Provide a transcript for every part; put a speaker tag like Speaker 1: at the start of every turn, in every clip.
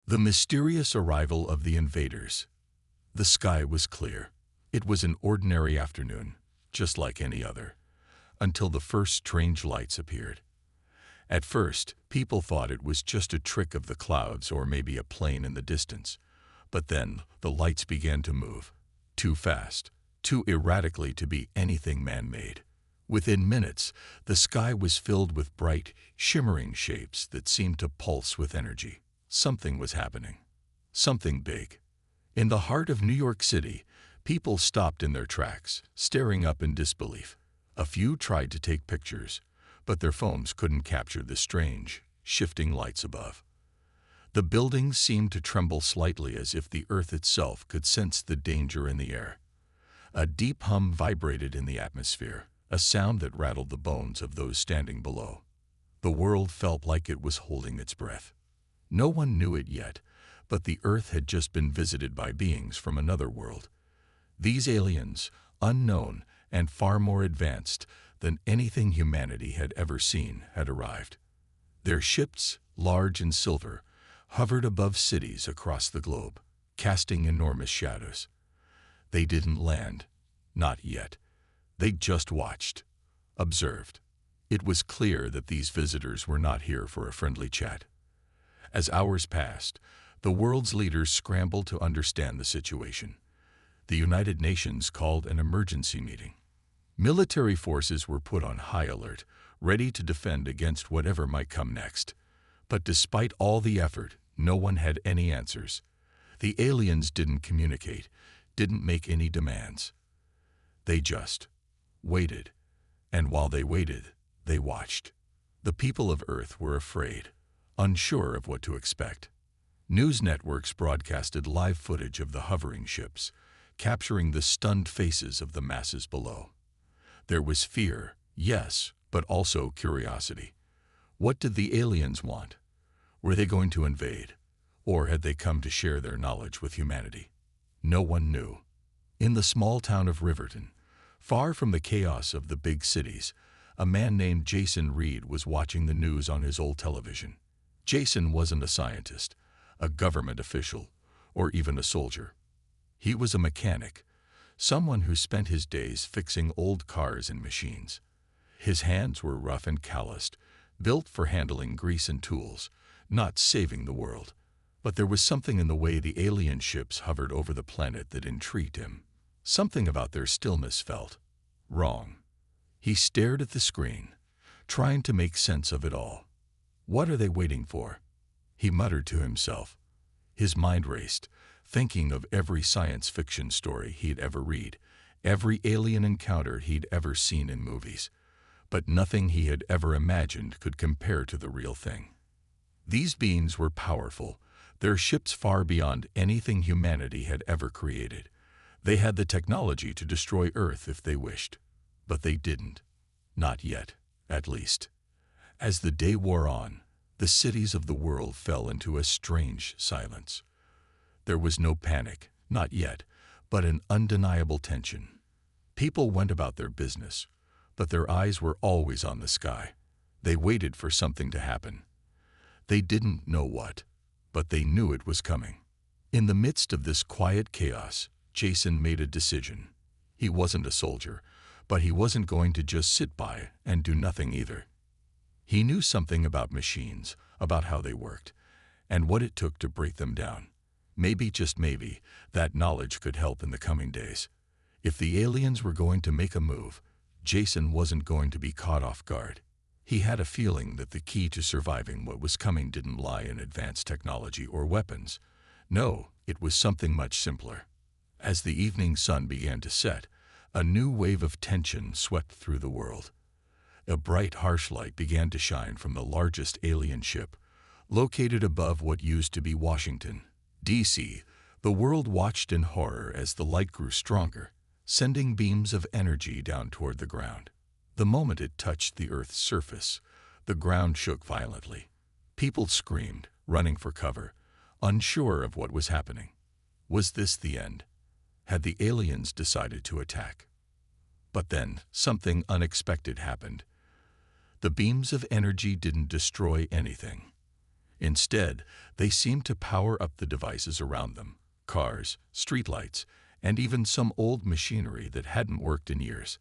Speaker 1: The mysterious arrival of the invaders. The sky was clear. It was an ordinary afternoon, just like any other, until the first strange lights appeared. At first, people thought it was just a trick of the clouds or maybe a plane in the distance. But then the lights began to move, too fast, too erratically to be anything man-made. Within minutes, the sky was filled with bright, shimmering shapes that seemed to pulse with energy. Something was happening. Something big. In the heart of New York City, people stopped in their tracks, staring up in disbelief. A few tried to take pictures, but their phones couldn't capture the strange, shifting lights above. The buildings seemed to tremble slightly as if the earth itself could sense the danger in the air. A deep hum vibrated in the atmosphere, a sound that rattled the bones of those standing below. The world felt like it was holding its breath. No one knew it yet, but the earth had just been visited by beings from another world. These aliens, unknown and far more advanced than anything humanity had ever seen, had arrived. Their ships, large and silver, hovered above cities across the globe, casting enormous shadows. They didn't land, not yet. They just watched, observed. It was clear that these visitors were not here for a friendly chat. As hours passed, the world's leaders scrambled to understand the situation. The United Nations called an emergency meeting. Military forces were put on high alert, ready to defend against whatever might come next. But despite all the effort, no one had any answers. The aliens didn't communicate, didn't make any demands. They just waited. And while they waited, they watched. The people of Earth were afraid, unsure of what to expect. News networks broadcasted live footage of the hovering ships, capturing the stunned faces of the masses below. There was fear, yes, but also curiosity. What did the aliens want? Were they going to invade? Or had they come to share their knowledge with humanity? No one knew. In the small town of Riverton, far from the chaos of the big cities, a man named Jason Reed was watching the news on his old television. Jason wasn't a scientist, a government official, or even a soldier. He was a mechanic, someone who spent his days fixing old cars and machines. His hands were rough and calloused, built for handling grease and tools, not saving the world. But there was something in the way the alien ships hovered over the planet that intrigued him. Something about their stillness felt wrong. He stared at the screen, trying to make sense of it all. What are they waiting for? He muttered to himself. His mind raced, thinking of every science fiction story he'd ever read, every alien encounter he'd ever seen in movies. But nothing he had ever imagined could compare to the real thing. These beings were powerful, their ships far beyond anything humanity had ever created. They had the technology to destroy Earth if they wished. But they didn't. Not yet, at least. As the day wore on, the cities of the world fell into a strange silence. There was no panic, not yet, but an undeniable tension. People went about their business, but their eyes were always on the sky. They waited for something to happen. They didn't know what, but they knew it was coming. In the midst of this quiet chaos, Jason made a decision. He wasn't a soldier, but he wasn't going to just sit by and do nothing either. He knew something about machines, about how they worked, and what it took to break them down. Maybe, just maybe, that knowledge could help in the coming days. If the aliens were going to make a move, Jason wasn't going to be caught off guard. He had a feeling that the key to surviving what was coming didn't lie in advanced technology or weapons. No, it was something much simpler. As the evening sun began to set, a new wave of tension swept through the world. A bright, harsh light began to shine from the largest alien ship, located above what used to be Washington, D.C. The world watched in horror as the light grew stronger, sending beams of energy down toward the ground. The moment it touched the Earth's surface, the ground shook violently. People screamed, running for cover, unsure of what was happening. Was this the end? Had the aliens decided to attack? But then, something unexpected happened. The beams of energy didn't destroy anything. Instead, they seemed to power up the devices around them: cars, streetlights, and even some old machinery that hadn't worked in years.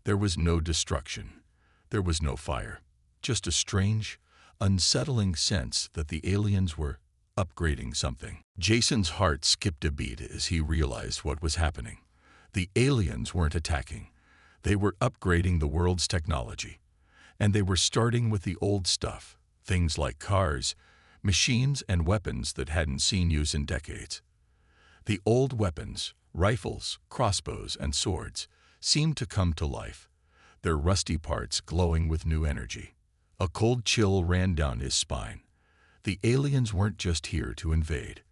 Speaker 1: There was no destruction. There was no fire. Just a strange, unsettling sense that the aliens were upgrading something. Jason's heart skipped a beat as he realized what was happening. The aliens weren't attacking. They were upgrading the world's technology. And they were starting with the old stuff, things like cars, machines, and weapons that hadn't seen use in decades. The old weapons, rifles, crossbows, and swords, seemed to come to life, their rusty parts glowing with new energy. A cold chill ran down his spine. The aliens weren't just here to invade.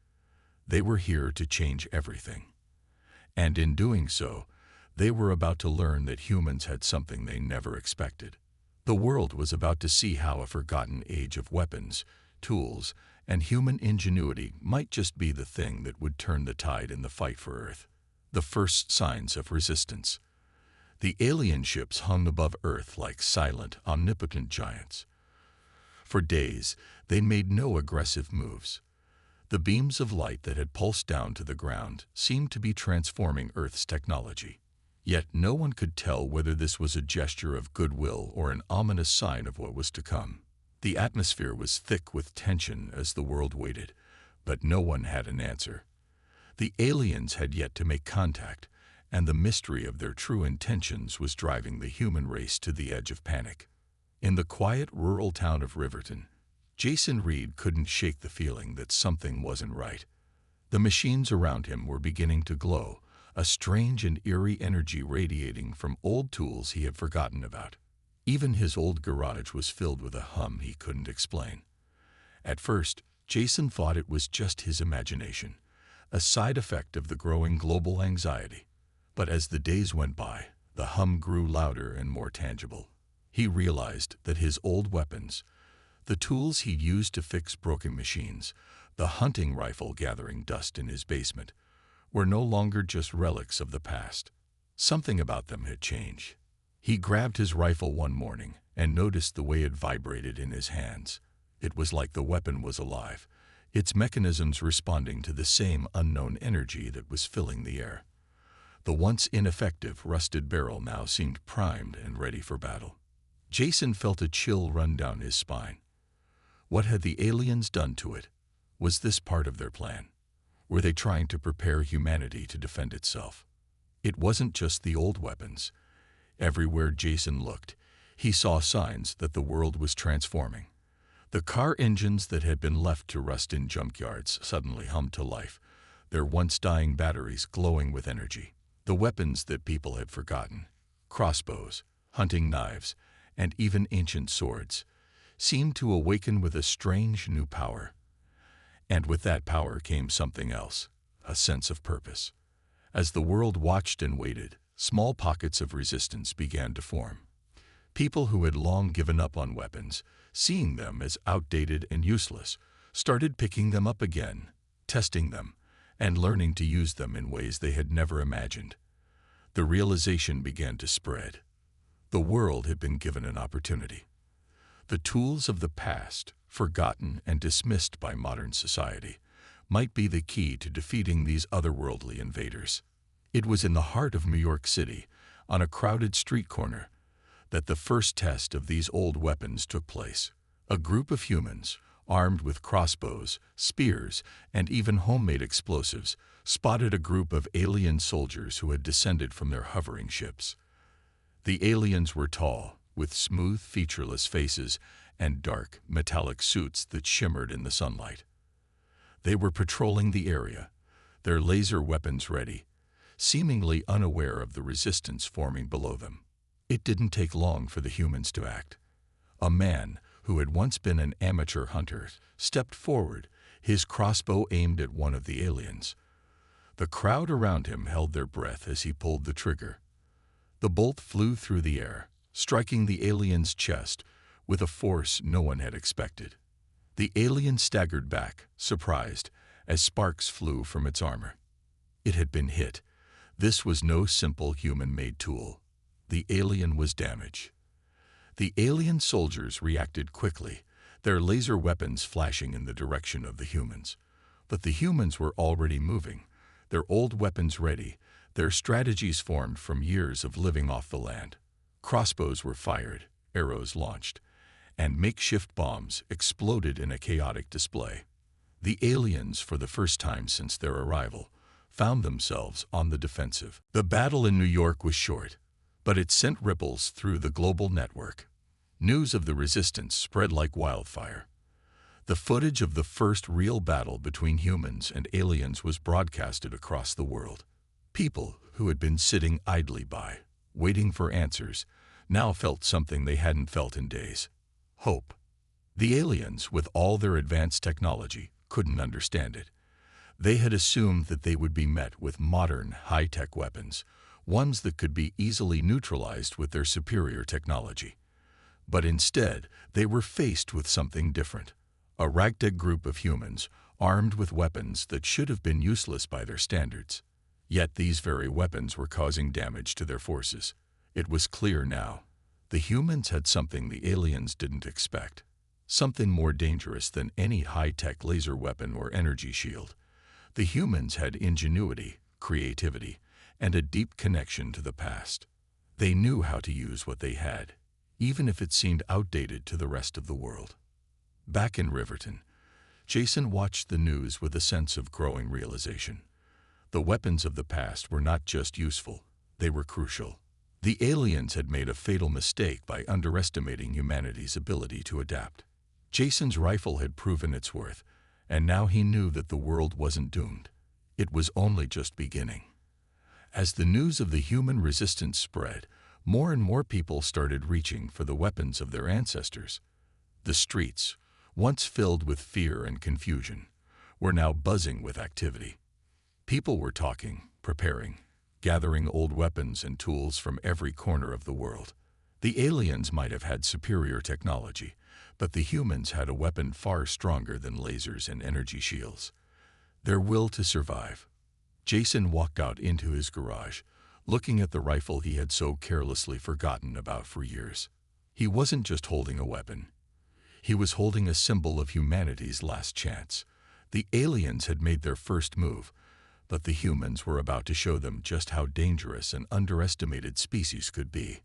Speaker 1: They were here to change everything. And in doing so, they were about to learn that humans had something they never expected. The world was about to see how a forgotten age of weapons, tools, and human ingenuity might just be the thing that would turn the tide in the fight for Earth. The first signs of resistance. The alien ships hung above Earth like silent, omnipotent giants. For days, they made no aggressive moves. The beams of light that had pulsed down to the ground seemed to be transforming Earth's technology. Yet no one could tell whether this was a gesture of goodwill or an ominous sign of what was to come. The atmosphere was thick with tension as the world waited, but no one had an answer. The aliens had yet to make contact, and the mystery of their true intentions was driving the human race to the edge of panic. In the quiet rural town of Riverton, Jason Reed couldn't shake the feeling that something wasn't right. The machines around him were beginning to glow, a strange and eerie energy radiating from old tools he had forgotten about. Even his old garage was filled with a hum he couldn't explain. At first, Jason thought it was just his imagination, a side effect of the growing global anxiety. But as the days went by, the hum grew louder and more tangible. He realized that his old weapons, the tools he'd used to fix broken machines, the hunting rifle gathering dust in his basement, were no longer just relics of the past. Something about them had changed. He grabbed his rifle one morning and noticed the way it vibrated in his hands. It was like the weapon was alive, its mechanisms responding to the same unknown energy that was filling the air. The once ineffective, rusted barrel now seemed primed and ready for battle. Jason felt a chill run down his spine. What had the aliens done to it? Was this part of their plan? Were they trying to prepare humanity to defend itself? It wasn't just the old weapons. Everywhere Jason looked, he saw signs that the world was transforming. The car engines that had been left to rust in junkyards suddenly hummed to life, their once dying batteries glowing with energy. The weapons that people had forgotten, crossbows, hunting knives, and even ancient swords, seemed to awaken with a strange new power. And with that power came something else, a sense of purpose. As the world watched and waited, small pockets of resistance began to form. People who had long given up on weapons, seeing them as outdated and useless, started picking them up again, testing them, and learning to use them in ways they had never imagined. The realization began to spread. The world had been given an opportunity. The tools of the past, forgotten and dismissed by modern society, might be the key to defeating these otherworldly invaders. It was in the heart of New York City, on a crowded street corner, that the first test of these old weapons took place. A group of humans, armed with crossbows, spears, and even homemade explosives, spotted a group of alien soldiers who had descended from their hovering ships. The aliens were tall, with smooth, featureless faces and dark, metallic suits that shimmered in the sunlight. They were patrolling the area, their laser weapons ready, seemingly unaware of the resistance forming below them. It didn't take long for the humans to act. A man, who had once been an amateur hunter, stepped forward, his crossbow aimed at one of the aliens. The crowd around him held their breath as he pulled the trigger. The bolt flew through the air, striking the alien's chest with a force no one had expected. The alien staggered back, surprised, as sparks flew from its armor. It had been hit. This was no simple human-made tool. The alien was damaged. The alien soldiers reacted quickly, their laser weapons flashing in the direction of the humans. But the humans were already moving, their old weapons ready, their strategies formed from years of living off the land. Crossbows were fired, arrows launched, and makeshift bombs exploded in a chaotic display. The aliens, for the first time since their arrival, found themselves on the defensive. The battle in New York was short, but it sent ripples through the global network. News of the resistance spread like wildfire. The footage of the first real battle between humans and aliens was broadcasted across the world. People who had been sitting idly by, waiting for answers, now felt something they hadn't felt in days: hope. The aliens, with all their advanced technology, couldn't understand it. They had assumed that they would be met with modern, high-tech weapons, ones that could be easily neutralized with their superior technology. But instead, they were faced with something different: a ragtag group of humans, armed with weapons that should have been useless by their standards. Yet these very weapons were causing damage to their forces. It was clear now. The humans had something the aliens didn't expect. Something more dangerous than any high-tech laser weapon or energy shield. The humans had ingenuity, creativity, and a deep connection to the past. They knew how to use what they had, even if it seemed outdated to the rest of the world. Back in Riverton, Jason watched the news with a sense of growing realization. The weapons of the past were not just useful, they were crucial. The aliens had made a fatal mistake by underestimating humanity's ability to adapt. Jason's rifle had proven its worth, and now he knew that the world wasn't doomed. It was only just beginning. As the news of the human resistance spread, more and more people started reaching for the weapons of their ancestors. The streets, once filled with fear and confusion, were now buzzing with activity. People were talking, preparing, gathering old weapons and tools from every corner of the world. The aliens might have had superior technology, but the humans had a weapon far stronger than lasers and energy shields: their will to survive. Jason walked out into his garage, looking at the rifle he had so carelessly forgotten about for years. He wasn't just holding a weapon. He was holding a symbol of humanity's last chance. The aliens had made their first move, but the humans were about to show them just how dangerous an underestimated species could be.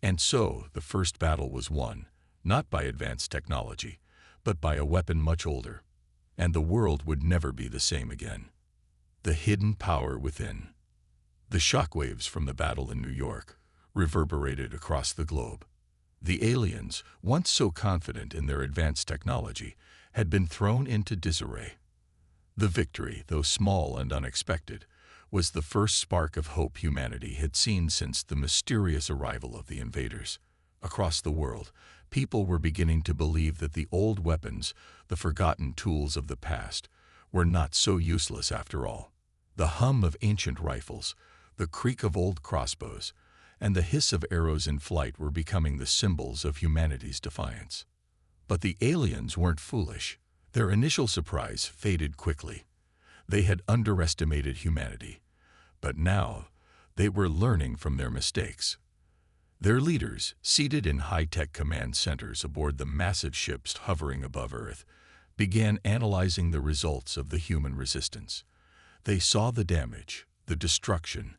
Speaker 1: And so, the first battle was won, not by advanced technology, but by a weapon much older. And the world would never be the same again. The hidden power within. The shockwaves from the battle in New York reverberated across the globe. The aliens, once so confident in their advanced technology, had been thrown into disarray. The victory, though small and unexpected, was the first spark of hope humanity had seen since the mysterious arrival of the invaders. Across the world, people were beginning to believe that the old weapons, the forgotten tools of the past, were not so useless after all. The hum of ancient rifles, the creak of old crossbows, and the hiss of arrows in flight were becoming the symbols of humanity's defiance. But the aliens weren't foolish. Their initial surprise faded quickly. They had underestimated humanity, but now they were learning from their mistakes. Their leaders, seated in high-tech command centers aboard the massive ships hovering above Earth, began analyzing the results of the human resistance. They saw the damage, the destruction,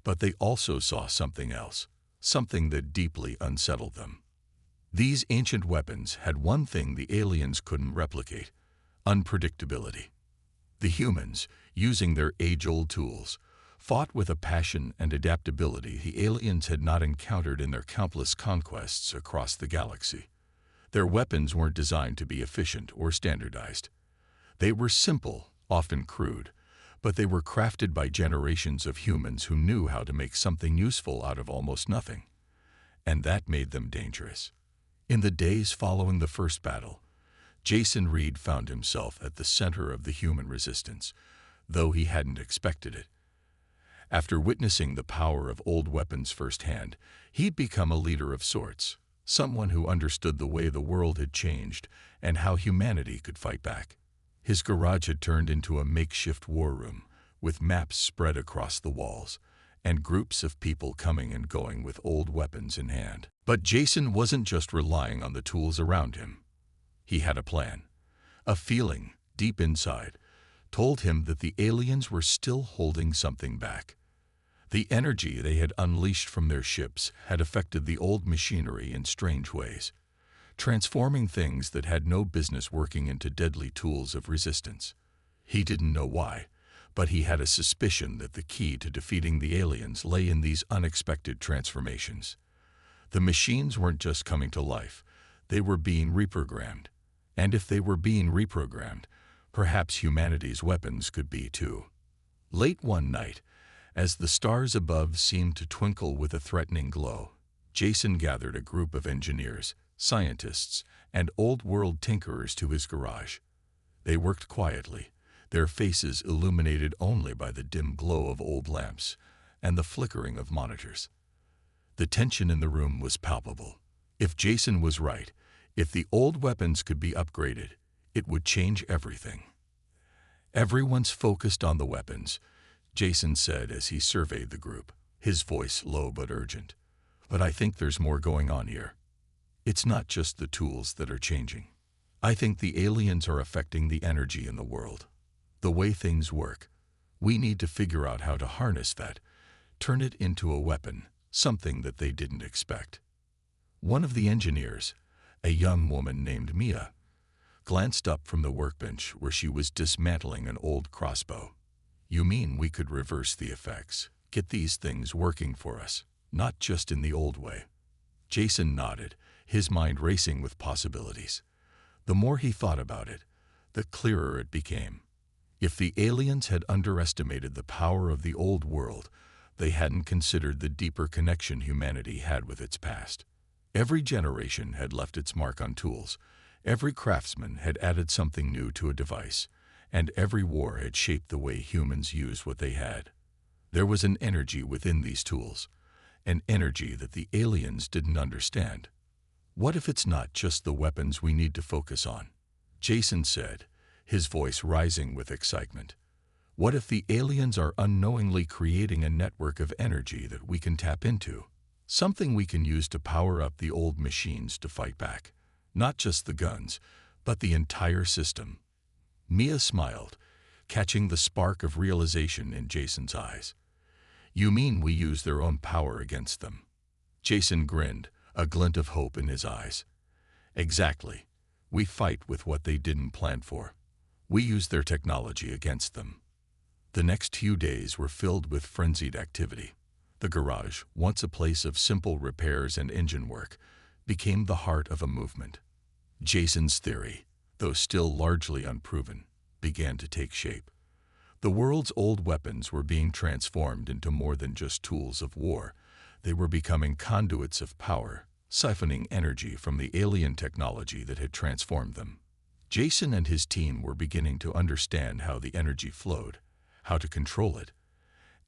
Speaker 1: but they also saw something else, something that deeply unsettled them. These ancient weapons had one thing the aliens couldn't replicate: unpredictability. The humans, using their age-old tools, fought with a passion and adaptability the aliens had not encountered in their countless conquests across the galaxy. Their weapons weren't designed to be efficient or standardized. They were simple, often crude, but they were crafted by generations of humans who knew how to make something useful out of almost nothing. And that made them dangerous. In the days following the first battle, Jason Reed found himself at the center of the human resistance, though he hadn't expected it. After witnessing the power of old weapons firsthand, he'd become a leader of sorts, someone who understood the way the world had changed and how humanity could fight back. His garage had turned into a makeshift war room, with maps spread across the walls, and groups of people coming and going with old weapons in hand. But Jason wasn't just relying on the tools around him. He had a plan. A feeling, deep inside, told him that the aliens were still holding something back. The energy they had unleashed from their ships had affected the old machinery in strange ways, transforming things that had no business working into deadly tools of resistance. He didn't know why, but he had a suspicion that the key to defeating the aliens lay in these unexpected transformations. The machines weren't just coming to life, they were being reprogrammed. And if they were being reprogrammed, perhaps humanity's weapons could be too. Late one night, as the stars above seemed to twinkle with a threatening glow, Jason gathered a group of engineers, scientists, and old-world tinkerers to his garage. They worked quietly, their faces illuminated only by the dim glow of old lamps and the flickering of monitors. The tension in the room was palpable. If Jason was right, if the old weapons could be upgraded, it would change everything. "Everyone's focused on the weapons," Jason said as he surveyed the group, his voice low but urgent. "But I think there's more going on here. It's not just the tools that are changing. I think the aliens are affecting the energy in the world. The way things work. We need to figure out how to harness that, turn it into a weapon, something that they didn't expect." One of the engineers, a young woman named Mia, glanced up from the workbench where she was dismantling an old crossbow. "You mean we could reverse the effects, get these things working for us, not just in the old way?" Jason nodded, his mind racing with possibilities. The more he thought about it, the clearer it became. If the aliens had underestimated the power of the old world, they hadn't considered the deeper connection humanity had with its past. Every generation had left its mark on tools, every craftsman had added something new to a device, and every war had shaped the way humans used what they had. There was an energy within these tools, an energy that the aliens didn't understand. "What if it's not just the weapons we need to focus on?" Jason said, his voice rising with excitement. "What if the aliens are unknowingly creating a network of energy that we can tap into? Something we can use to power up the old machines to fight back. Not just the guns, but the entire system." Mia smiled, catching the spark of realization in Jason's eyes. "You mean we use their own power against them?" Jason grinned, a glint of hope in his eyes. "Exactly. We fight with what they didn't plan for. We use their technology against them." The next few days were filled with frenzied activity. The garage, once a place of simple repairs and engine work, became the heart of a movement. Jason's theory, though still largely unproven, began to take shape. The world's old weapons were being transformed into more than just tools of war. They were becoming conduits of power, siphoning energy from the alien technology that had transformed them. Jason and his team were beginning to understand how the energy flowed, how to control it,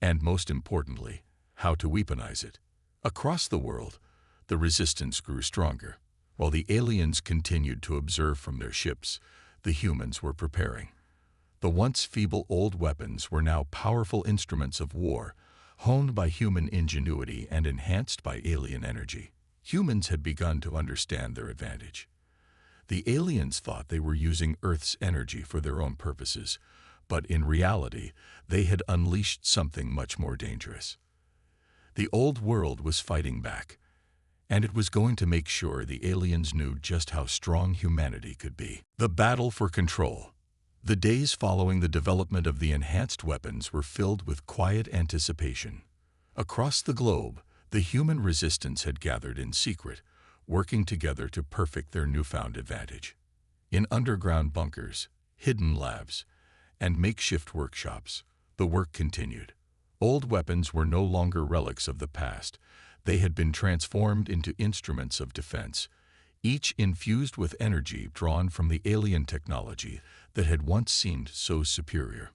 Speaker 1: and most importantly, how to weaponize it. Across the world, the resistance grew stronger. While the aliens continued to observe from their ships, the humans were preparing. The once feeble old weapons were now powerful instruments of war, honed by human ingenuity and enhanced by alien energy. Humans had begun to understand their advantage. The aliens thought they were using Earth's energy for their own purposes, but in reality, they had unleashed something much more dangerous. The old world was fighting back, and it was going to make sure the aliens knew just how strong humanity could be. The battle for control. The days following the development of the enhanced weapons were filled with quiet anticipation. Across the globe, the human resistance had gathered in secret, working together to perfect their newfound advantage. In underground bunkers, hidden labs, and makeshift workshops, the work continued. Old weapons were no longer relics of the past. They had been transformed into instruments of defense, each infused with energy drawn from the alien technology that had once seemed so superior.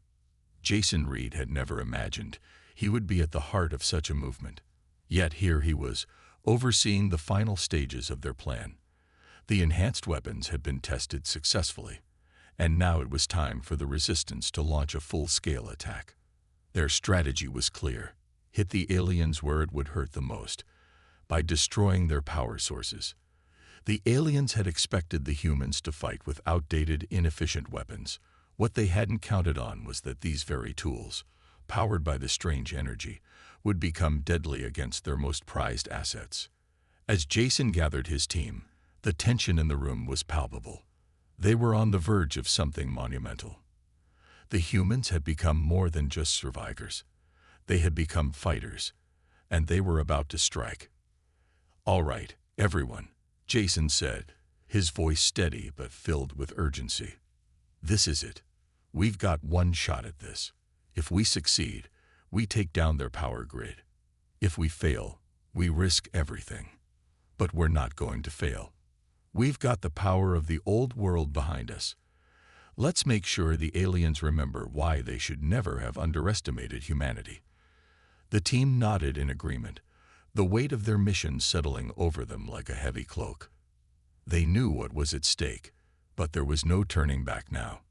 Speaker 1: Jason Reed had never imagined he would be at the heart of such a movement. Yet here he was, overseeing the final stages of their plan. The enhanced weapons had been tested successfully, and now it was time for the resistance to launch a full-scale attack. Their strategy was clear: hit the aliens where it would hurt the most, by destroying their power sources. The aliens had expected the humans to fight with outdated, inefficient weapons. What they hadn't counted on was that these very tools, powered by the strange energy, would become deadly against their most prized assets. As Jason gathered his team, the tension in the room was palpable. They were on the verge of something monumental. The humans had become more than just survivors. They had become fighters, and they were about to strike. "All right, everyone," Jason said, his voice steady but filled with urgency. "This is it. We've got one shot at this. If we succeed, we take down their power grid. If we fail, we risk everything. But we're not going to fail. We've got the power of the old world behind us. Let's make sure the aliens remember why they should never have underestimated humanity." The team nodded in agreement, the weight of their mission settling over them like a heavy cloak. They knew what was at stake, but there was no turning back now.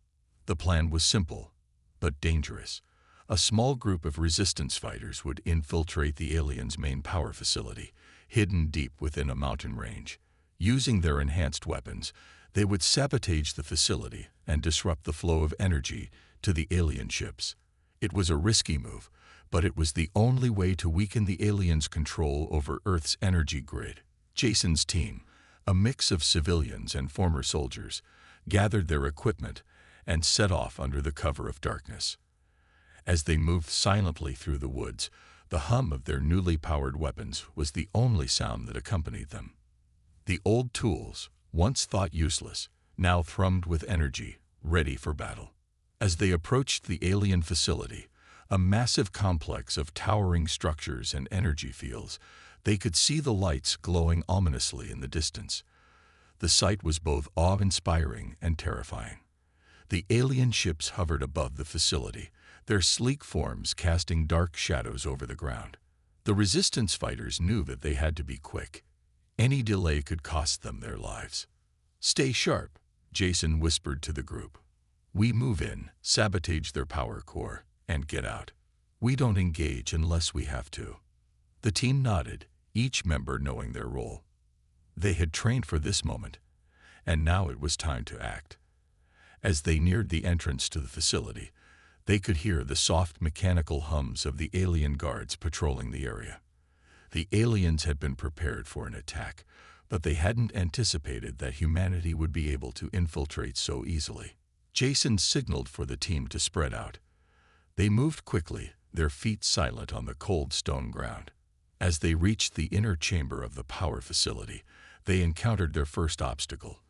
Speaker 1: The plan was simple, but dangerous. A small group of resistance fighters would infiltrate the aliens' main power facility, hidden deep within a mountain range. Using their enhanced weapons, they would sabotage the facility and disrupt the flow of energy to the alien ships. It was a risky move, but it was the only way to weaken the aliens' control over Earth's energy grid. Jason's team, a mix of civilians and former soldiers, gathered their equipment and set off under the cover of darkness. As they moved silently through the woods, the hum of their newly powered weapons was the only sound that accompanied them. The old tools, once thought useless, now thrummed with energy, ready for battle. As they approached the alien facility, a massive complex of towering structures and energy fields, they could see the lights glowing ominously in the distance. The sight was both awe-inspiring and terrifying. The alien ships hovered above the facility, their sleek forms casting dark shadows over the ground. The resistance fighters knew that they had to be quick. Any delay could cost them their lives. "Stay sharp," Jason whispered to the group. "We move in, sabotage their power core, and get out. We don't engage unless we have to." The team nodded, each member knowing their role. They had trained for this moment, and now it was time to act. As they neared the entrance to the facility, they could hear the soft mechanical hums of the alien guards patrolling the area. The aliens had been prepared for an attack, but they hadn't anticipated that humanity would be able to infiltrate so easily. Jason signaled for the team to spread out. They moved quickly, their feet silent on the cold stone ground. As they reached the inner chamber of the power facility, they encountered their first obstacle,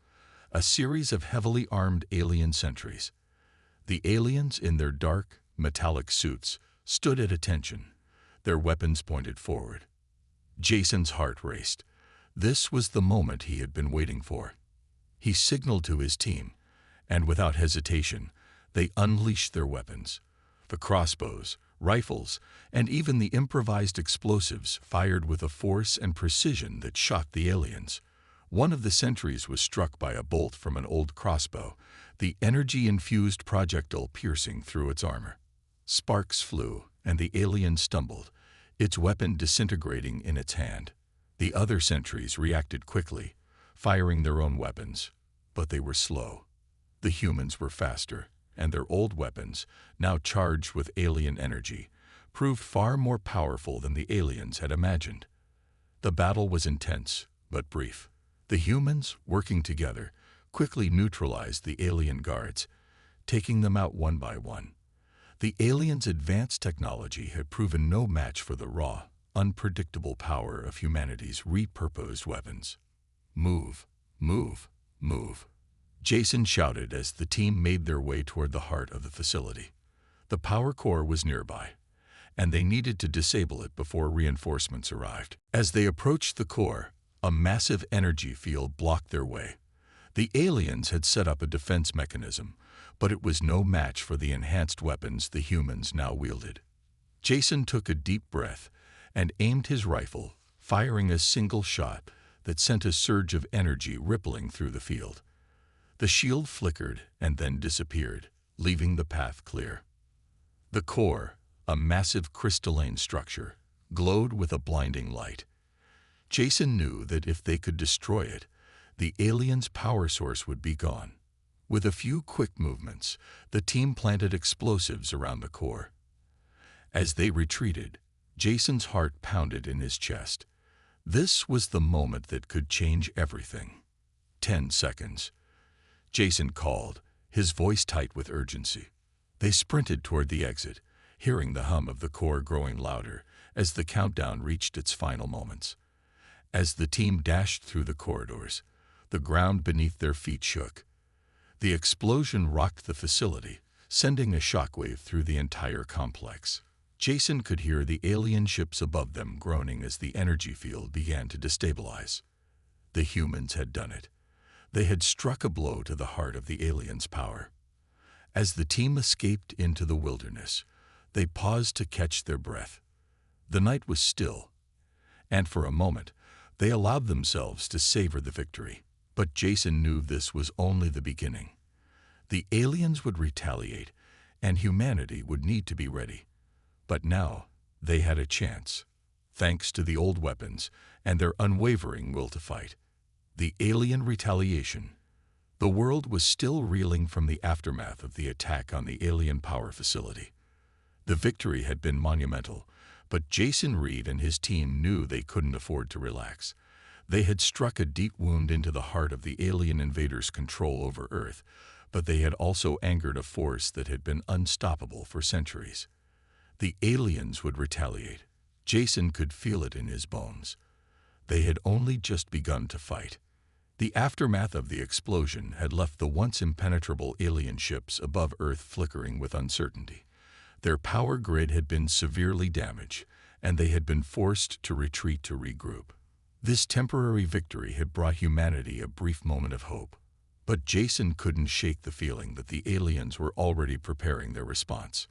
Speaker 1: a series of heavily armed alien sentries. The aliens, in their dark, metallic suits, stood at attention, their weapons pointed forward. Jason's heart raced. This was the moment he had been waiting for. He signaled to his team, and without hesitation, they unleashed their weapons. The crossbows, rifles, and even the improvised explosives fired with a force and precision that shocked the aliens. One of the sentries was struck by a bolt from an old crossbow, the energy-infused projectile piercing through its armor. Sparks flew, and the alien stumbled, its weapon disintegrating in its hand. The other sentries reacted quickly, firing their own weapons, but they were slow. The humans were faster, and their old weapons, now charged with alien energy, proved far more powerful than the aliens had imagined. The battle was intense, but brief. The humans, working together, quickly neutralized the alien guards, taking them out one by one. The aliens' advanced technology had proven no match for the raw, unpredictable power of humanity's repurposed weapons. "Move, move, move," Jason shouted as the team made their way toward the heart of the facility. The power core was nearby, and they needed to disable it before reinforcements arrived. As they approached the core, a massive energy field blocked their way. The aliens had set up a defense mechanism, but it was no match for the enhanced weapons the humans now wielded. Jason took a deep breath and aimed his rifle, firing a single shot that sent a surge of energy rippling through the field. The shield flickered and then disappeared, leaving the path clear. The core, a massive crystalline structure, glowed with a blinding light. Jason knew that if they could destroy it, The aliens' power source would be gone. With a few quick movements, the team planted explosives around the core. As they retreated, Jason's heart pounded in his chest. This was the moment that could change everything. 10 seconds. Jason called, his voice tight with urgency. They sprinted toward the exit, hearing the hum of the core growing louder as the countdown reached its final moments. As the team dashed through the corridors, the ground beneath their feet shook. The explosion rocked the facility, sending a shockwave through the entire complex. Jason could hear the alien ships above them groaning as the energy field began to destabilize. The humans had done it. They had struck a blow to the heart of the aliens' power. As the team escaped into the wilderness, they paused to catch their breath. The night was still, and for a moment, they allowed themselves to savor the victory. But Jason knew this was only the beginning. The aliens would retaliate, and humanity would need to be ready. But now, they had a chance, thanks to the old weapons and their unwavering will to fight. The alien retaliation. The world was still reeling from the aftermath of the attack on the alien power facility. The victory had been monumental, but Jason Reed and his team knew they couldn't afford to relax. They had struck a deep wound into the heart of the alien invaders' control over Earth, but they had also angered a force that had been unstoppable for centuries. The aliens would retaliate. Jason could feel it in his bones. They had only just begun to fight. The aftermath of the explosion had left the once impenetrable alien ships above Earth flickering with uncertainty. Their power grid had been severely damaged, and they had been forced to retreat to regroup. This temporary victory had brought humanity a brief moment of hope. But Jason couldn't shake the feeling that the aliens were already preparing their response.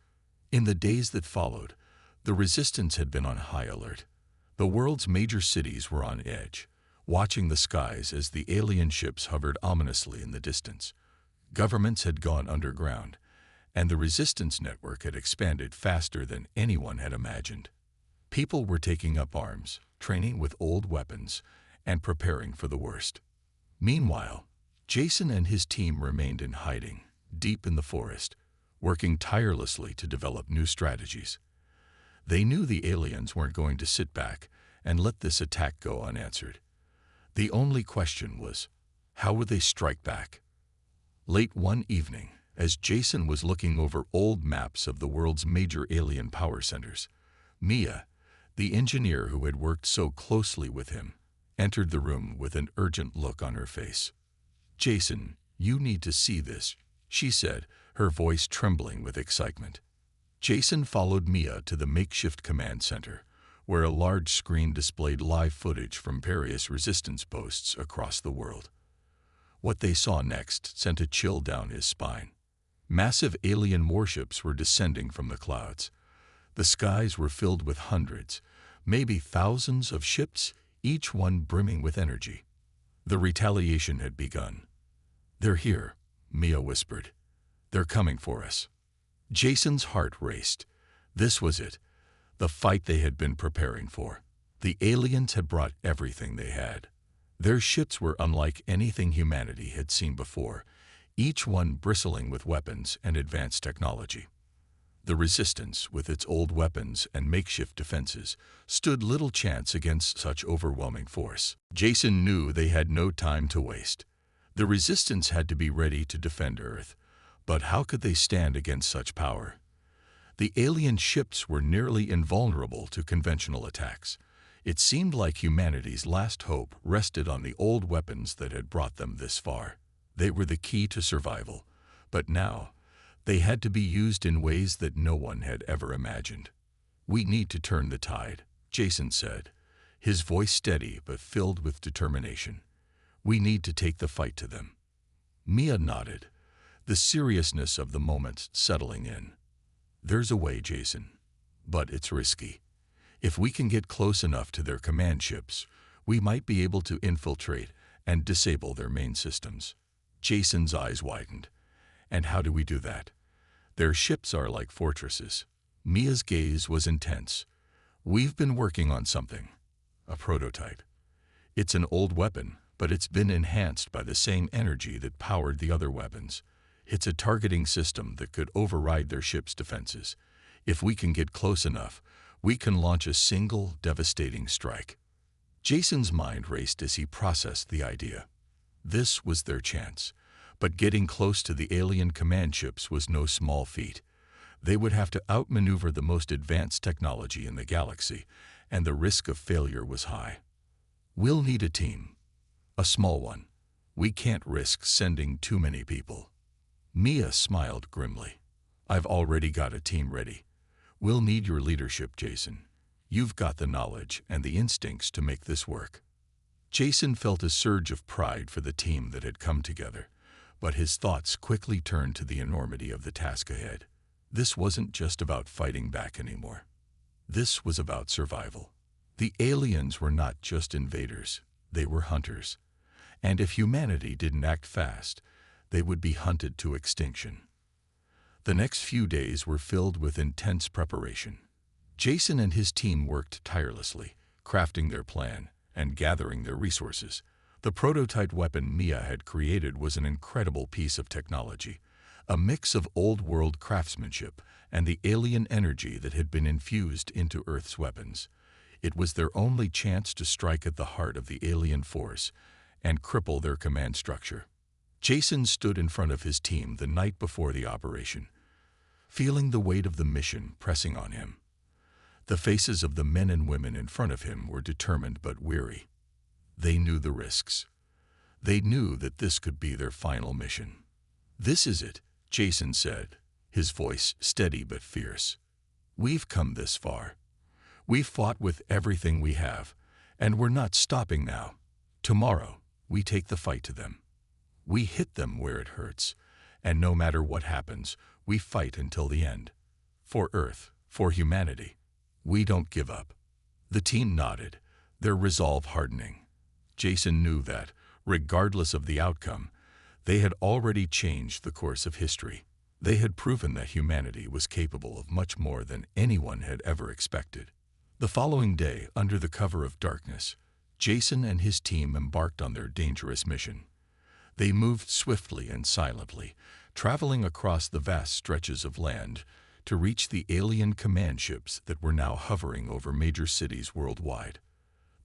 Speaker 1: In the days that followed, the resistance had been on high alert. The world's major cities were on edge, watching the skies as the alien ships hovered ominously in the distance. Governments had gone underground, and the resistance network had expanded faster than anyone had imagined. People were taking up arms, training with old weapons, and preparing for the worst. Meanwhile, Jason and his team remained in hiding, deep in the forest, working tirelessly to develop new strategies. They knew the aliens weren't going to sit back and let this attack go unanswered. The only question was, how would they strike back? Late one evening, as Jason was looking over old maps of the world's major alien power centers, Mia, the engineer who had worked so closely with him, entered the room with an urgent look on her face. "Jason, you need to see this," she said, her voice trembling with excitement. Jason followed Mia to the makeshift command center, where a large screen displayed live footage from various resistance posts across the world. What they saw next sent a chill down his spine. Massive alien warships were descending from the clouds. The skies were filled with hundreds, maybe thousands of ships, each one brimming with energy. The retaliation had begun. "They're here," Mia whispered. "They're coming for us." Jason's heart raced. This was it, the fight they had been preparing for. The aliens had brought everything they had. Their ships were unlike anything humanity had seen before, each one bristling with weapons and advanced technology. The resistance, with its old weapons and makeshift defenses, stood little chance against such overwhelming force. Jason knew they had no time to waste. The resistance had to be ready to defend Earth, but how could they stand against such power? The alien ships were nearly invulnerable to conventional attacks. It seemed like humanity's last hope rested on the old weapons that had brought them this far. They were the key to survival, but now they had to be used in ways that no one had ever imagined. "We need to turn the tide," Jason said, his voice steady but filled with determination. "We need to take the fight to them." Mia nodded, the seriousness of the moment settling in. "There's a way, Jason, but it's risky. If we can get close enough to their command ships, we might be able to infiltrate and disable their main systems." Jason's eyes widened. "And how do we do that?" "Their ships are like fortresses." Mia's gaze was intense. "We've been working on something. A prototype. It's an old weapon, but it's been enhanced by the same energy that powered the other weapons. It's a targeting system that could override their ship's defenses. If we can get close enough, we can launch a single, devastating strike. Jason's mind raced as he processed the idea. This was their chance. But getting close to the alien command ships was no small feat. They would have to outmaneuver the most advanced technology in the galaxy, and the risk of failure was high. We'll need a team. A small one. We can't risk sending too many people. Mia smiled grimly. I've already got a team ready. We'll need your leadership, Jason. You've got the knowledge and the instincts to make this work. Jason felt a surge of pride for the team that had come together, but his thoughts quickly turned to the enormity of the task ahead. This wasn't just about fighting back anymore. This was about survival. The aliens were not just invaders, they were hunters. And if humanity didn't act fast, they would be hunted to extinction. The next few days were filled with intense preparation. Jason and his team worked tirelessly, crafting their plan and gathering their resources. The prototype weapon Mia had created was an incredible piece of technology, a mix of old-world craftsmanship and the alien energy that had been infused into Earth's weapons. It was their only chance to strike at the heart of the alien force and cripple their command structure. Jason stood in front of his team the night before the operation, feeling the weight of the mission pressing on him. The faces of the men and women in front of him were determined but weary. They knew the risks. They knew that this could be their final mission. "This is it," Jason said, his voice steady but fierce. "We've come this far. We've fought with everything we have, and we're not stopping now. Tomorrow, we take the fight to them. We hit them where it hurts, and no matter what happens, we fight until the end. For Earth, for humanity. We don't give up." The team nodded, their resolve hardening. Jason knew that, regardless of the outcome, they had already changed the course of history. They had proven that humanity was capable of much more than anyone had ever expected. The following day, under the cover of darkness, Jason and his team embarked on their dangerous mission. They moved swiftly and silently, traveling across the vast stretches of land to reach the alien command ships that were now hovering over major cities worldwide.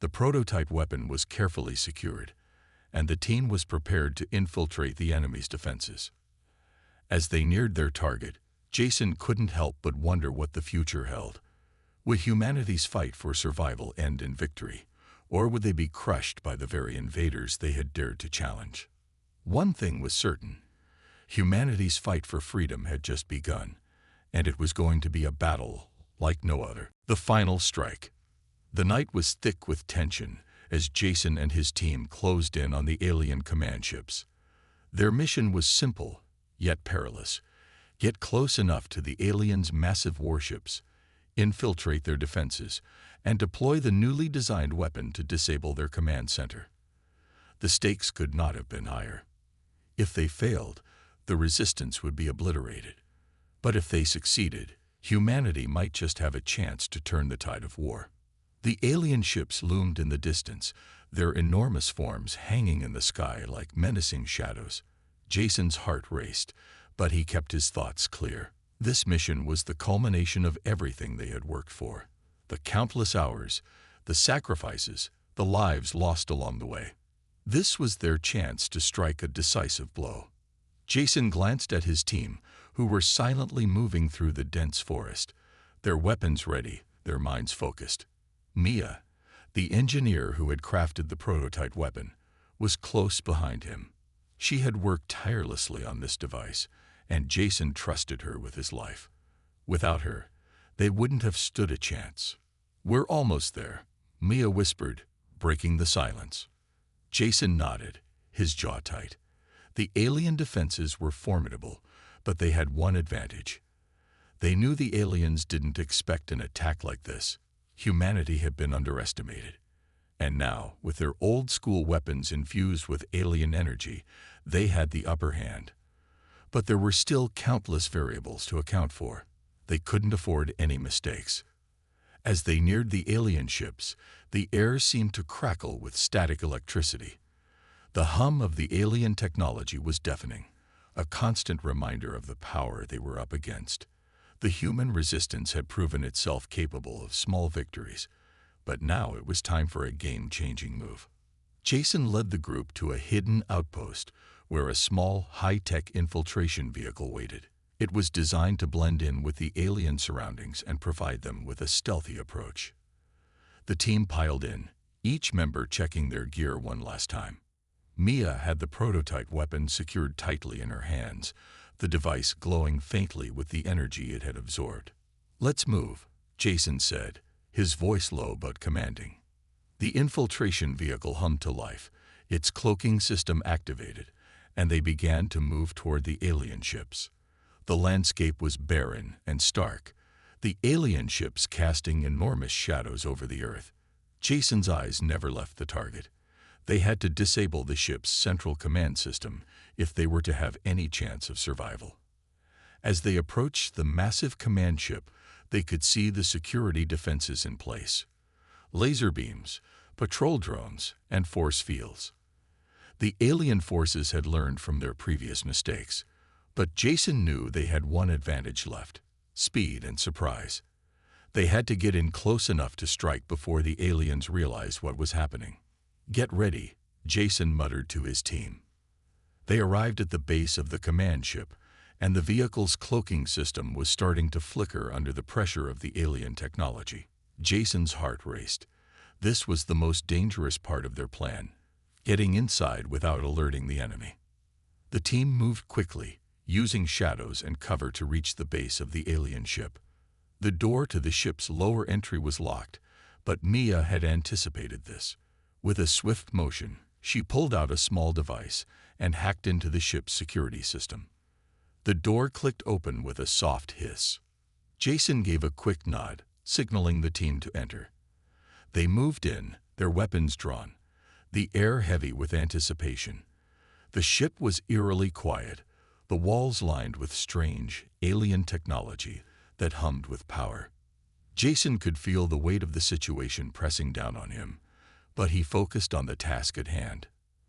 Speaker 1: The prototype weapon was carefully secured, and the team was prepared to infiltrate the enemy's defenses. As they neared their target, Jason couldn't help but wonder what the future held. Would humanity's fight for survival end in victory, or would they be crushed by the very invaders they had dared to challenge? One thing was certain. Humanity's fight for freedom had just begun, and it was going to be a battle like no other. The final strike. The night was thick with tension as Jason and his team closed in on the alien command ships. Their mission was simple, yet perilous. Get close enough to the aliens' massive warships, infiltrate their defenses, and deploy the newly designed weapon to disable their command center. The stakes could not have been higher. If they failed, the resistance would be obliterated. But if they succeeded, humanity might just have a chance to turn the tide of war. The alien ships loomed in the distance, their enormous forms hanging in the sky like menacing shadows. Jason's heart raced, but he kept his thoughts clear. This mission was the culmination of everything they had worked for. The countless hours, the sacrifices, the lives lost along the way. This was their chance to strike a decisive blow. Jason glanced at his team, who were silently moving through the dense forest, their weapons ready, their minds focused. Mia, the engineer who had crafted the prototype weapon, was close behind him. She had worked tirelessly on this device, and Jason trusted her with his life. Without her, they wouldn't have stood a chance. "We're almost there," Mia whispered, breaking the silence. Jason nodded, his jaw tight. The alien defenses were formidable, but they had one advantage. They knew the aliens didn't expect an attack like this. Humanity had been underestimated. And now, with their old-school weapons infused with alien energy, they had the upper hand. But there were still countless variables to account for. They couldn't afford any mistakes. As they neared the alien ships, the air seemed to crackle with static electricity. The hum of the alien technology was deafening, a constant reminder of the power they were up against. The human resistance had proven itself capable of small victories, but now it was time for a game-changing move. Jason led the group to a hidden outpost where a small, high-tech infiltration vehicle waited. It was designed to blend in with the alien surroundings and provide them with a stealthy approach. The team piled in, each member checking their gear one last time. Mia had the prototype weapon secured tightly in her hands, the device glowing faintly with the energy it had absorbed. "Let's move," Jason said, his voice low but commanding. The infiltration vehicle hummed to life, its cloaking system activated, and they began to move toward the alien ships. The landscape was barren and stark, the alien ships casting enormous shadows over the earth. Jason's eyes never left the target. They had to disable the ship's central command system if they were to have any chance of survival. As they approached the massive command ship, they could see the security defenses in place. Laser beams, patrol drones, and force fields. The alien forces had learned from their previous mistakes, but Jason knew they had one advantage left: speed and surprise. They had to get in close enough to strike before the aliens realized what was happening. "Get ready," Jason muttered to his team. They arrived at the base of the command ship, and the vehicle's cloaking system was starting to flicker under the pressure of the alien technology. Jason's heart raced. This was the most dangerous part of their plan, getting inside without alerting the enemy. The team moved quickly, using shadows and cover to reach the base of the alien ship. The door to the ship's lower entry was locked, but Mia had anticipated this. With a swift motion, she pulled out a small device and hacked into the ship's security system. The door clicked open with a soft hiss. Jason gave a quick nod, signaling the team to enter. They moved in, their weapons drawn, the air heavy with anticipation. The ship was eerily quiet, the walls lined with strange, alien technology that hummed with power. Jason could feel the weight of the situation pressing down on him, but he focused on the task at hand.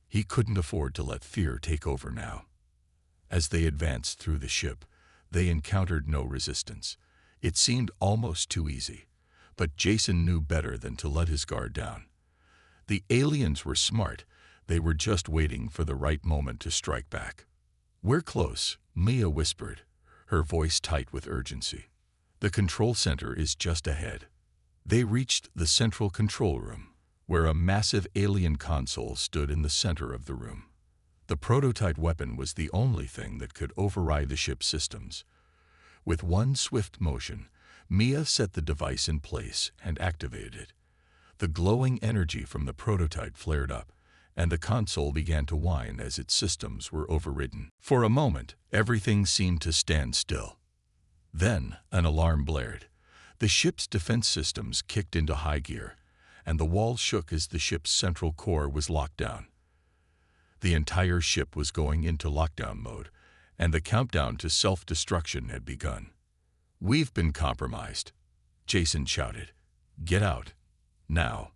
Speaker 1: He couldn't afford to let fear take over now. As they advanced through the ship, they encountered no resistance. It seemed almost too easy, but Jason knew better than to let his guard down. The aliens were smart. They were just waiting for the right moment to strike back. "We're close," Mia whispered, her voice tight with urgency. "The control center is just ahead." They reached the central control room, where a massive alien console stood in the center of the room. The prototype weapon was the only thing that could override the ship's systems. With one swift motion, Mia set the device in place and activated it. The glowing energy from the prototype flared up, and the console began to whine as its systems were overridden. For a moment, everything seemed to stand still. Then, an alarm blared. The ship's defense systems kicked into high gear, and the walls shook as the ship's central core was locked down. The entire ship was going into lockdown mode, and the countdown to self-destruction had begun. "We've been compromised," Jason shouted. "Get out, now."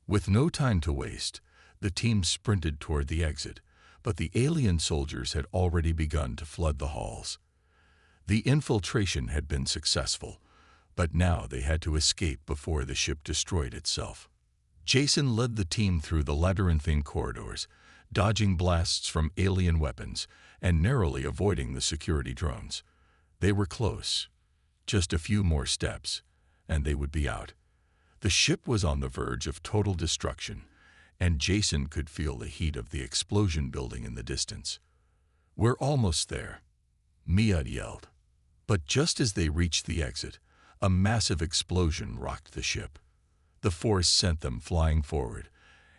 Speaker 1: With no time to waste, the team sprinted toward the exit, but the alien soldiers had already begun to flood the halls. The infiltration had been successful, but now they had to escape before the ship destroyed itself. Jason led the team through the labyrinthine corridors, dodging blasts from alien weapons and narrowly avoiding the security drones. They were close. Just a few more steps, and they would be out. The ship was on the verge of total destruction, and Jason could feel the heat of the explosion building in the distance. "We're almost there," Mia yelled. But just as they reached the exit, a massive explosion rocked the ship. The force sent them flying forward,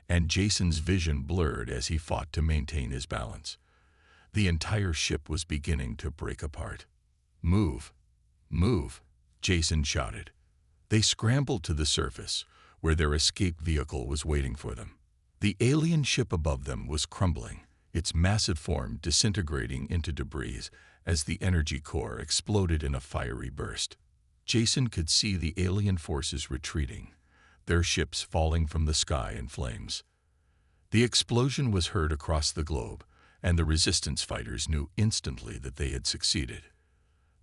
Speaker 1: and Jason's vision blurred as he fought to maintain his balance. The entire ship was beginning to break apart. "Move! Move!" Jason shouted. They scrambled to the surface, where their escape vehicle was waiting for them. The alien ship above them was crumbling, its massive form disintegrating into debris as the energy core exploded in a fiery burst. Jason could see the alien forces retreating, their ships falling from the sky in flames. The explosion was heard across the globe, and the resistance fighters knew instantly that they had succeeded.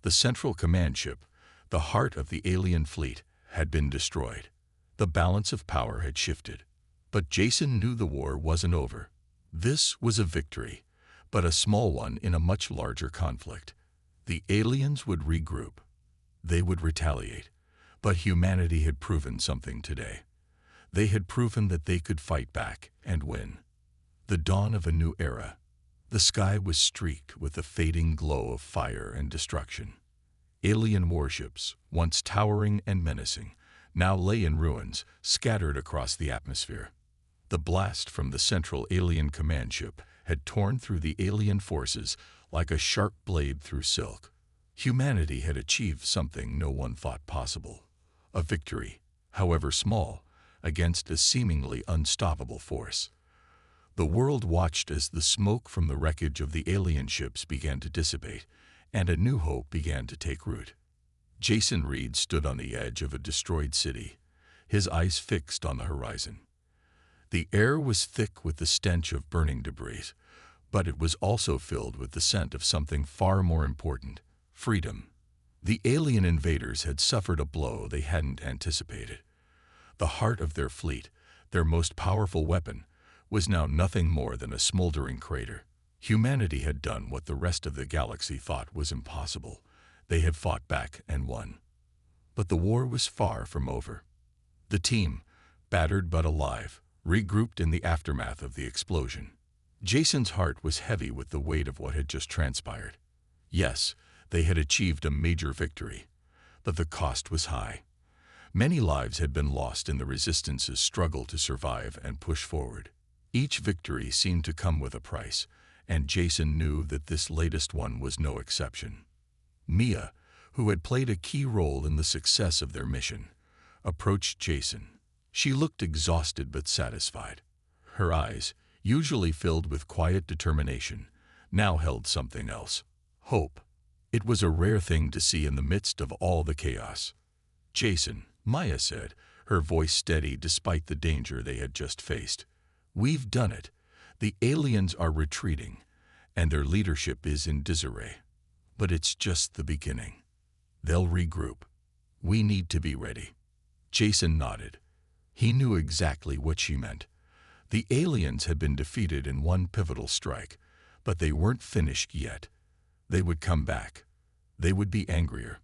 Speaker 1: The central command ship, the heart of the alien fleet, had been destroyed. The balance of power had shifted. But Jason knew the war wasn't over. This was a victory, but a small one in a much larger conflict. The aliens would regroup. They would retaliate. But humanity had proven something today. They had proven that they could fight back and win. The dawn of a new era. The sky was streaked with the fading glow of fire and destruction. Alien warships, once towering and menacing, now lay in ruins, scattered across the atmosphere. The blast from the central alien command ship had torn through the alien forces like a sharp blade through silk. Humanity had achieved something no one thought possible. A victory, however small, against a seemingly unstoppable force. The world watched as the smoke from the wreckage of the alien ships began to dissipate, and a new hope began to take root. Jason Reed stood on the edge of a destroyed city, his eyes fixed on the horizon. The air was thick with the stench of burning debris, but it was also filled with the scent of something far more important: freedom. The alien invaders had suffered a blow they hadn't anticipated. The heart of their fleet, their most powerful weapon, was now nothing more than a smoldering crater. Humanity had done what the rest of the galaxy thought was impossible. They had fought back and won. But the war was far from over. The team, battered but alive, regrouped in the aftermath of the explosion. Jason's heart was heavy with the weight of what had just transpired. Yes, they had achieved a major victory, but the cost was high. Many lives had been lost in the Resistance's struggle to survive and push forward. Each victory seemed to come with a price, and Jason knew that this latest one was no exception. Mia, who had played a key role in the success of their mission, approached Jason. She looked exhausted but satisfied. Her eyes, usually filled with quiet determination, now held something else: hope. It was a rare thing to see in the midst of all the chaos. "Jason," Maya said, her voice steady despite the danger they had just faced. "We've done it. The aliens are retreating, and their leadership is in disarray. But it's just the beginning. They'll regroup. We need to be ready." Jason nodded. He knew exactly what she meant. The aliens had been defeated in one pivotal strike, but they weren't finished yet. They would come back. They would be angrier.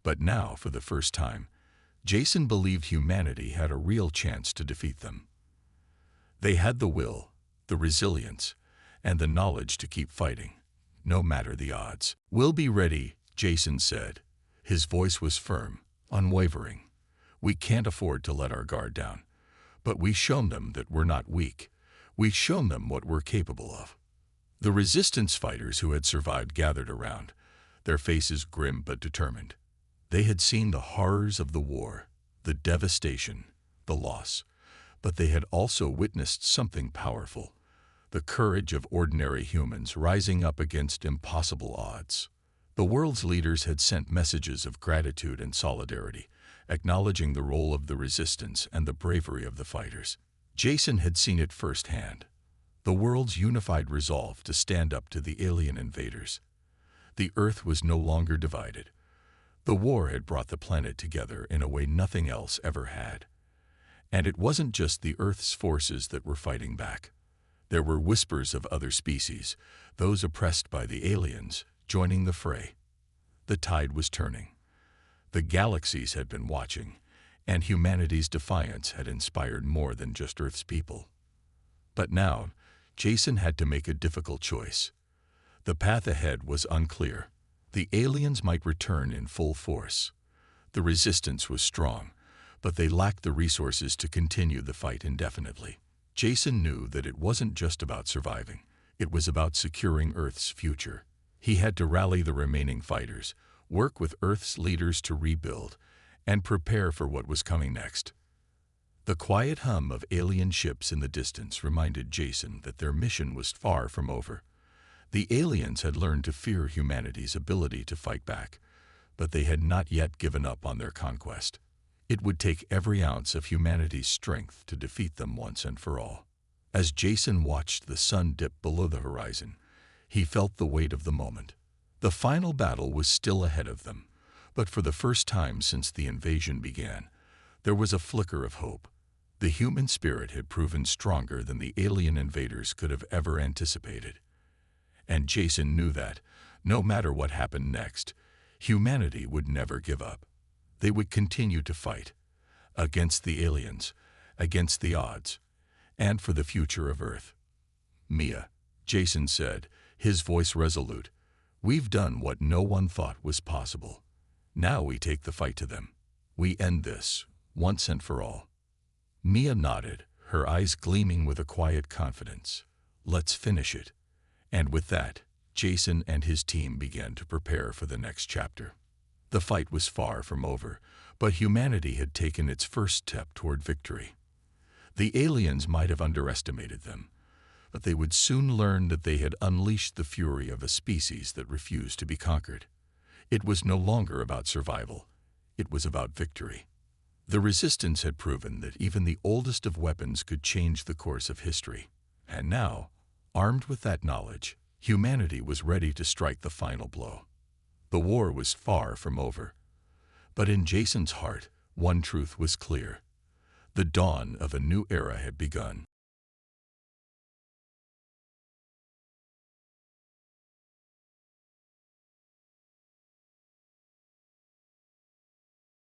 Speaker 1: But now, for the first time, Jason believed humanity had a real chance to defeat them. They had the will, the resilience, and the knowledge to keep fighting, no matter the odds. "We'll be ready," Jason said. His voice was firm, unwavering. "We can't afford to let our guard down. But we've shown them that we're not weak. We've shown them what we're capable of." The resistance fighters who had survived gathered around, their faces grim but determined. They had seen the horrors of the war, the devastation, the loss, but they had also witnessed something powerful: the courage of ordinary humans rising up against impossible odds. The world's leaders had sent messages of gratitude and solidarity, acknowledging the role of the resistance and the bravery of the fighters. Jason had seen it firsthand: the world's unified resolve to stand up to the alien invaders. The Earth was no longer divided. The war had brought the planet together in a way nothing else ever had. And it wasn't just the Earth's forces that were fighting back. There were whispers of other species, those oppressed by the aliens, joining the fray. The tide was turning. The galaxies had been watching, and humanity's defiance had inspired more than just Earth's people. But now, Jason had to make a difficult choice. The path ahead was unclear. The aliens might return in full force. The resistance was strong, but they lacked the resources to continue the fight indefinitely. Jason knew that it wasn't just about surviving. It was about securing Earth's future. He had to rally the remaining fighters, work with Earth's leaders to rebuild, and prepare for what was coming next. The quiet hum of alien ships in the distance reminded Jason that their mission was far from over. The aliens had learned to fear humanity's ability to fight back, but they had not yet given up on their conquest. It would take every ounce of humanity's strength to defeat them once and for all. As Jason watched the sun dip below the horizon, he felt the weight of the moment. The final battle was still ahead of them, but for the first time since the invasion began, there was a flicker of hope. The human spirit had proven stronger than the alien invaders could have ever anticipated. And Jason knew that, no matter what happened next, humanity would never give up. They would continue to fight, against the aliens, against the odds, and for the future of Earth. "Mia," Jason said, his voice resolute, "we've done what no one thought was possible. Now we take the fight to them. We end this, once and for all." Mia nodded, her eyes gleaming with a quiet confidence. "Let's finish it." And with that, Jason and his team began to prepare for the next chapter. The fight was far from over, but humanity had taken its first step toward victory. The aliens might have underestimated them, but they would soon learn that they had unleashed the fury of a species that refused to be conquered. It was no longer about survival. It was about victory. The resistance had proven that even the oldest of weapons could change the course of history. And now, armed with that knowledge, humanity was ready to strike the final blow. The war was far from over. But in Jason's heart, one truth was clear. The dawn of a new era had begun.